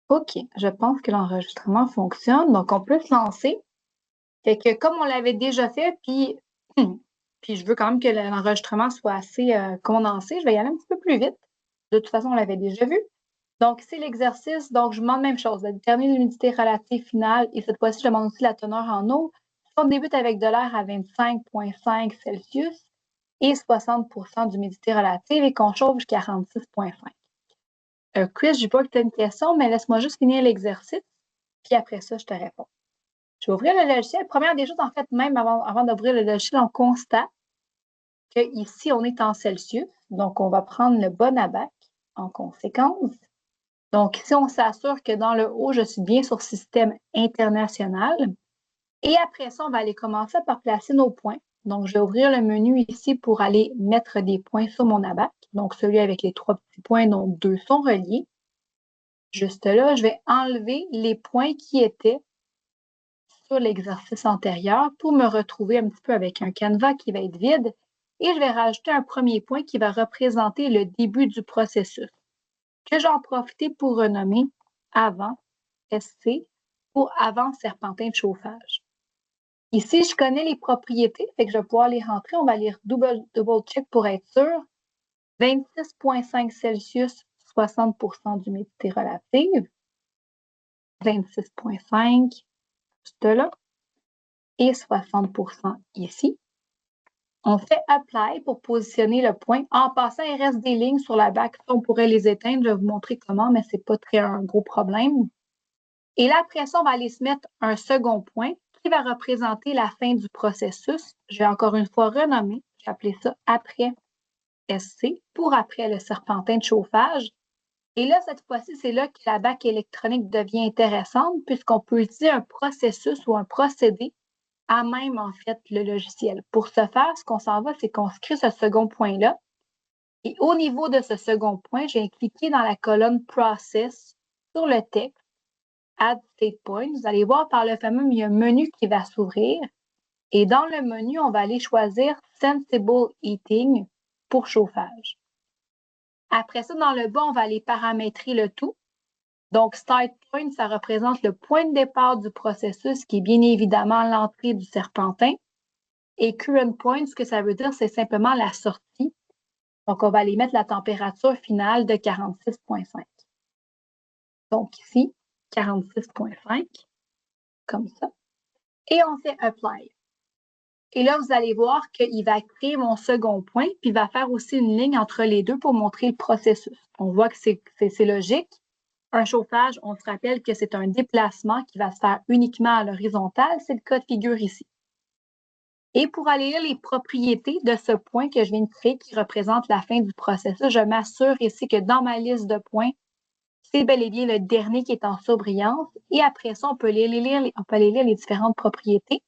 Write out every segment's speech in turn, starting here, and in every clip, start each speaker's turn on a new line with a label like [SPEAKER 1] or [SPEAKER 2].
[SPEAKER 1] OK, je pense que l'enregistrement fonctionne, donc on peut se lancer. Fait que comme on l'avait déjà fait, puis je veux quand même que l'enregistrement soit assez condensé, je vais y aller un petit peu plus vite. De toute façon, on l'avait déjà vu. Donc, c'est l'exercice. Donc, je demande même chose, de déterminer l'humidité relative finale. Et cette fois-ci, je demande aussi la teneur en eau. On débute avec de l'air à 25,5 Celsius et 60 d'humidité relative et qu'on chauffe jusqu'à 46,5. Chris, je n'ai pas que tu as une question, mais laisse-moi juste finir l'exercice, puis après ça, je te réponds. Je vais ouvrir le logiciel. Première des choses, en fait, même avant d'ouvrir le logiciel, on constate qu'ici, on est en Celsius. Donc, on va prendre le bon abac en conséquence. Donc, ici, on s'assure que dans le haut, je suis bien sur système international. Et après ça, on va aller commencer par placer nos points. Donc, je vais ouvrir le menu ici pour aller mettre des points sur mon abac. Donc, celui avec les 3 petits points, dont 2 sont reliés. Juste là, je vais enlever les points qui étaient sur l'exercice antérieur pour me retrouver un petit peu avec un canevas qui va être vide. Et je vais rajouter un premier point qui va représenter le début du processus, que j'en profite pour renommer avant SC pour avant serpentin de chauffage. Ici, je connais les propriétés, fait que je vais pouvoir les rentrer. On va les double check pour être sûr. 26,5 Celsius, 60 d'humidité relative. 26,5, juste là. Et 60 ici. On fait Apply pour positionner le point. En passant, il reste des lignes sur la bac. On pourrait les éteindre. Je vais vous montrer comment, mais ce n'est pas un gros problème. Et là, après ça, on va aller se mettre un second point qui va représenter la fin du processus. Je vais encore une fois renommer. Je vais appeler ça après SC pour après le serpentin de chauffage. Et là, cette fois-ci, c'est là que la bac électronique devient intéressante puisqu'on peut utiliser un processus ou un procédé à même, en fait, le logiciel. Pour ce faire, ce qu'on s'en va, c'est qu'on se crée ce second point-là. Et au niveau de ce second point, je vais cliquer dans la colonne Process sur le texte Add State Point. Vous allez voir par le fameux, il y a un menu qui va s'ouvrir. Et dans le menu, on va aller choisir Sensible Heating pour chauffage. Après ça, dans le bas, on va aller paramétrer le tout. Donc, Start Point, ça représente le point de départ du processus qui est bien évidemment l'entrée du serpentin. Et Current Point, ce que ça veut dire, c'est simplement la sortie. Donc, on va aller mettre la température finale de 46,5. Donc, ici, 46,5, comme ça. Et on fait Apply. Et là, vous allez voir qu'il va créer mon second point, puis il va faire aussi une ligne entre les deux pour montrer le processus. On voit que c'est logique. Un chauffage, on se rappelle que c'est un déplacement qui va se faire uniquement à l'horizontale. C'est le cas de figure ici. Et pour aller lire les propriétés de ce point que je viens de créer qui représente la fin du processus, je m'assure ici que dans ma liste de points, c'est bel et bien le dernier qui est en surbrillance. Et après ça, on peut aller lire les différentes propriétés.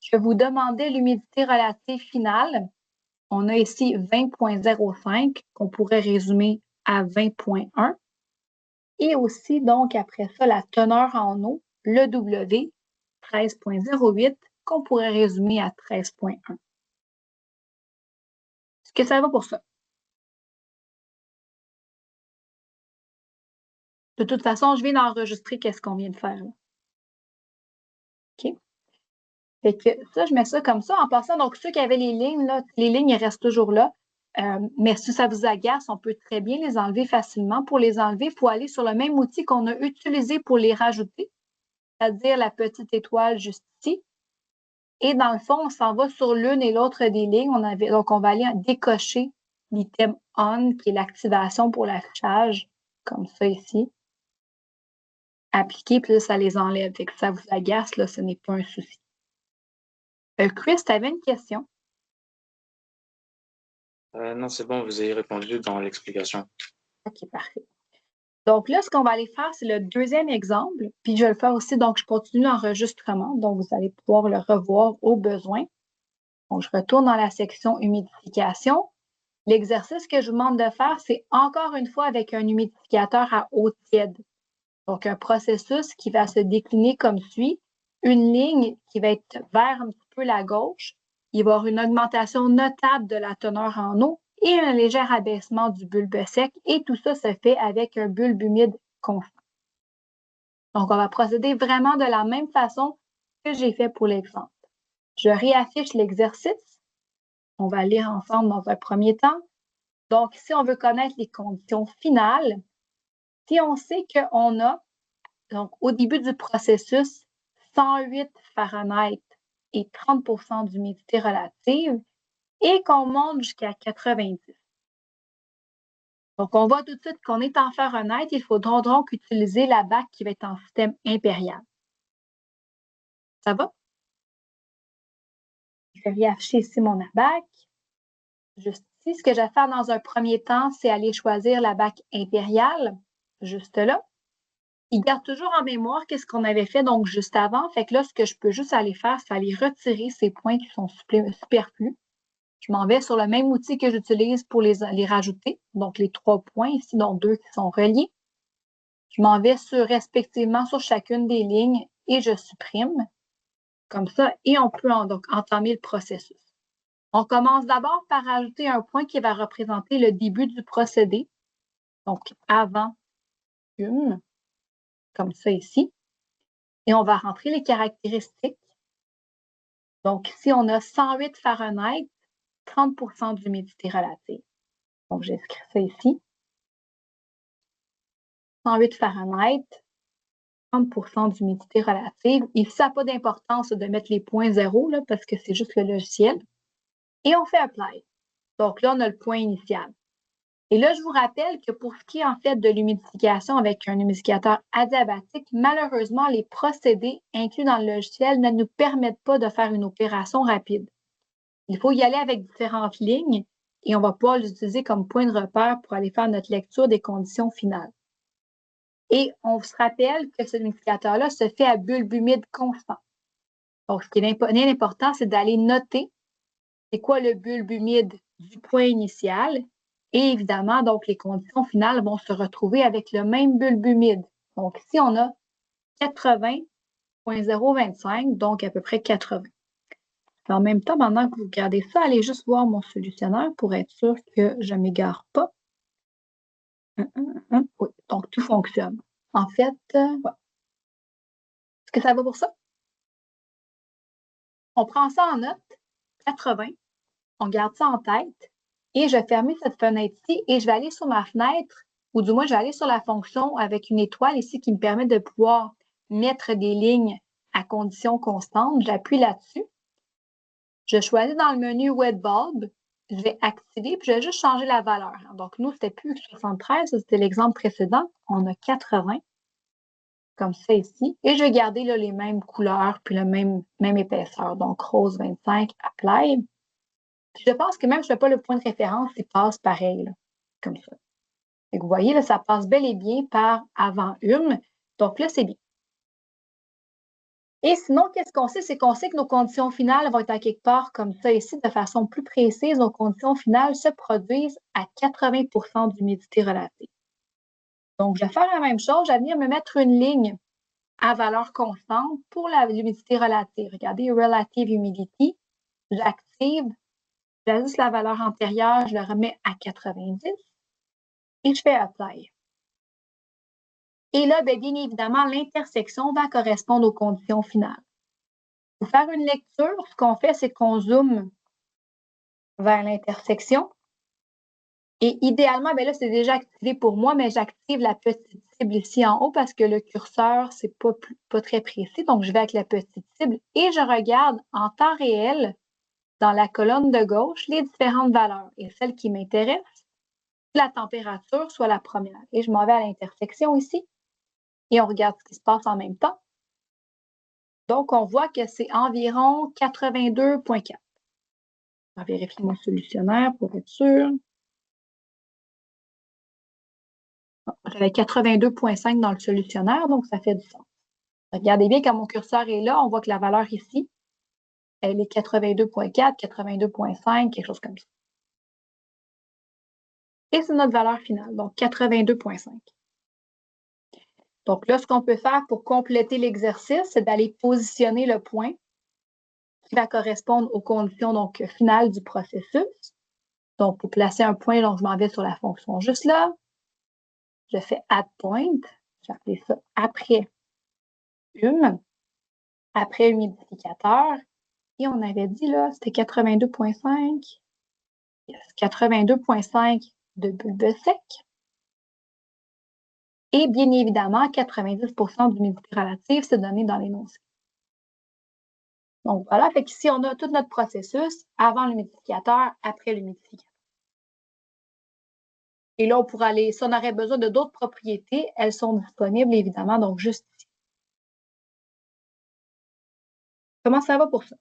[SPEAKER 1] Je vous demandais l'humidité relative finale. On a ici 20,05 qu'on pourrait résumer à 20,1. Et aussi, donc, après ça, la teneur en eau, le W, 13,08, qu'on pourrait résumer à 13,1. Est-ce que ça va pour ça? De toute façon, je viens d'enregistrer qu'est-ce qu'on vient de faire. Là. OK? Fait que ça, je mets ça comme ça. En passant, donc, ceux qui avaient les lignes, là, les lignes, elles restent toujours là. Mais si ça vous agace, on peut très bien les enlever facilement. Pour les enlever, il faut aller sur le même outil qu'on a utilisé pour les rajouter, c'est-à-dire la petite étoile juste ici. Et dans le fond, on s'en va sur l'une et l'autre des lignes. Donc, on va aller décocher l'item On, qui est l'activation pour l'affichage, comme ça ici. Appliquer, puis là, ça les enlève. Fait que ça vous agace, là, ce n'est pas un souci. Chris, tu avais une question?
[SPEAKER 2] Non, c'est bon, vous avez répondu dans l'explication.
[SPEAKER 1] OK, parfait. Donc là, ce qu'on va aller faire, c'est le deuxième exemple. Puis je vais le faire aussi, donc je continue l'enregistrement. Donc, vous allez pouvoir le revoir au besoin. Donc, je retourne dans la section humidification. L'exercice que je vous demande de faire, c'est encore une fois avec un humidificateur à eau tiède. Donc, un processus qui va se décliner comme suit. Une ligne qui va être vers un petit peu la gauche. Il va y avoir une augmentation notable de la teneur en eau et un léger abaissement du bulbe sec. Et tout ça se fait avec un bulbe humide constant. Donc, on va procéder vraiment de la même façon que j'ai fait pour l'exemple. Je réaffiche l'exercice. On va lire ensemble dans un premier temps. Donc, si on veut connaître les conditions finales, si on sait qu'on a, donc au début du processus, 108 Fahrenheit et 30 d'humidité relative, et qu'on monte jusqu'à 90. Donc, on voit tout de suite qu'on est en Fahrenheit. Il faudra donc utiliser la BAC qui va être en système impérial. Ça va? Je vais réafficher ici mon ABAC. Juste ici, ce que je vais faire dans un premier temps, c'est aller choisir la BAC impériale, juste là. Il garde toujours en mémoire qu'est-ce qu'on avait fait donc juste avant. Fait que là, ce que je peux juste aller faire, c'est aller retirer ces points qui sont superflus. Je m'en vais sur le même outil que j'utilise pour les rajouter. Donc, les 3 points ici, donc 2 qui sont reliés. Je m'en vais respectivement sur chacune des lignes et je supprime comme ça et on peut donc entamer le processus. On commence d'abord par ajouter un point qui va représenter le début du procédé, donc avant une, comme ça ici. Et on va rentrer les caractéristiques. Donc, ici, on a 108 Fahrenheit, 30 d'humidité relative. Donc, j'écris ça ici. 108 Fahrenheit, 30 d'humidité relative. Ici, ça n'a pas d'importance de mettre les points zéro là, parce que c'est juste le logiciel. Et on fait Apply. Donc là, on a le point initial. Et là, je vous rappelle que pour ce qui est en fait de l'humidification avec un humidificateur adiabatique, malheureusement, les procédés inclus dans le logiciel ne nous permettent pas de faire une opération rapide. Il faut y aller avec différentes lignes et on va pouvoir l'utiliser comme point de repère pour aller faire notre lecture des conditions finales. Et on se rappelle que ce humidificateur-là se fait à bulbe humide constant. Donc, ce qui est important, c'est d'aller noter c'est quoi le bulbe humide du point initial. Et évidemment, donc, les conditions finales vont se retrouver avec le même bulbe humide. Donc, ici, on a 80.025, donc à peu près 80. En même temps, pendant que vous regardez ça, allez juste voir mon solutionnaire pour être sûr que je ne m'égare pas. Oui, donc tout fonctionne. En fait, ouais. Est-ce que ça va pour ça? On prend ça en note, 80. On garde ça en tête. Et je vais fermer cette fenêtre-ci et je vais aller sur ma fenêtre, ou du moins, je vais aller sur la fonction avec une étoile ici qui me permet de pouvoir mettre des lignes à condition constante. J'appuie là-dessus. Je choisis dans le menu Wet Bulb. Je vais activer, puis je vais juste changer la valeur. Donc, nous, c'était plus 73, c'était l'exemple précédent. On a 80, comme ça ici. Et je vais garder là, les mêmes couleurs, puis la même épaisseur. Donc, rose 25, Apply. Puis je pense que même si je ne fais pas le point de référence, il passe pareil, là, comme ça. Et vous voyez, là, ça passe bel et bien par avant une. Donc là, c'est bien. Et sinon, qu'est-ce qu'on sait? C'est qu'on sait que nos conditions finales vont être à quelque part comme ça ici, de façon plus précise. Nos conditions finales se produisent à 80 d'humidité relative. Donc, je vais faire la même chose. Je vais venir me mettre une ligne à valeur constante pour l'humidité relative. Regardez, Relative Humidity. J'active, j'ajuste la valeur antérieure, je le remets à 90 et je fais Apply. Et là, bien évidemment, l'intersection va correspondre aux conditions finales. Pour faire une lecture, ce qu'on fait, c'est qu'on zoome vers l'intersection. Et idéalement, bien là, c'est déjà activé pour moi, mais j'active la petite cible ici en haut parce que le curseur, c'est pas très précis. Donc, je vais avec la petite cible et je regarde en temps réel, dans la colonne de gauche, les différentes valeurs. Et celle qui m'intéresse, la température, soit la première. Et je m'en vais à l'intersection ici et on regarde ce qui se passe en même temps. Donc, on voit que c'est environ 82,4. On va vérifier mon solutionnaire pour être sûr. J'avais 82,5 dans le solutionnaire, donc ça fait du sens. Regardez bien, quand mon curseur est là, on voit que la valeur ici, elle est 82,4, 82,5, quelque chose comme ça. Et c'est notre valeur finale, donc 82,5. Donc là, ce qu'on peut faire pour compléter l'exercice, c'est d'aller positionner le point qui va correspondre aux conditions donc, finales du processus. Donc, pour placer un point, donc, je m'en vais sur la fonction juste là. Je fais Add Point. Je vais appeler ça après hume après humidificateur. Et on avait dit, là, c'était 82,5. Yes, 82,5 de bulbe sec. Et bien évidemment, 90% d'humidité relative, c'est donné dans l'énoncé. Donc voilà, fait qu'ici, on a tout notre processus avant l'humidificateur, après l'humidificateur. Et là, on pourrait aller, si on aurait besoin de d'autres propriétés, elles sont disponibles, évidemment, donc juste ici. Comment ça va pour ça?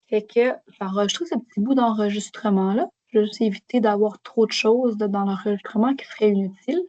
[SPEAKER 1] Fait que j'enregistre ce petit bout d'enregistrement-là. Je vais juste éviter d'avoir trop de choses dans l'enregistrement qui serait inutile.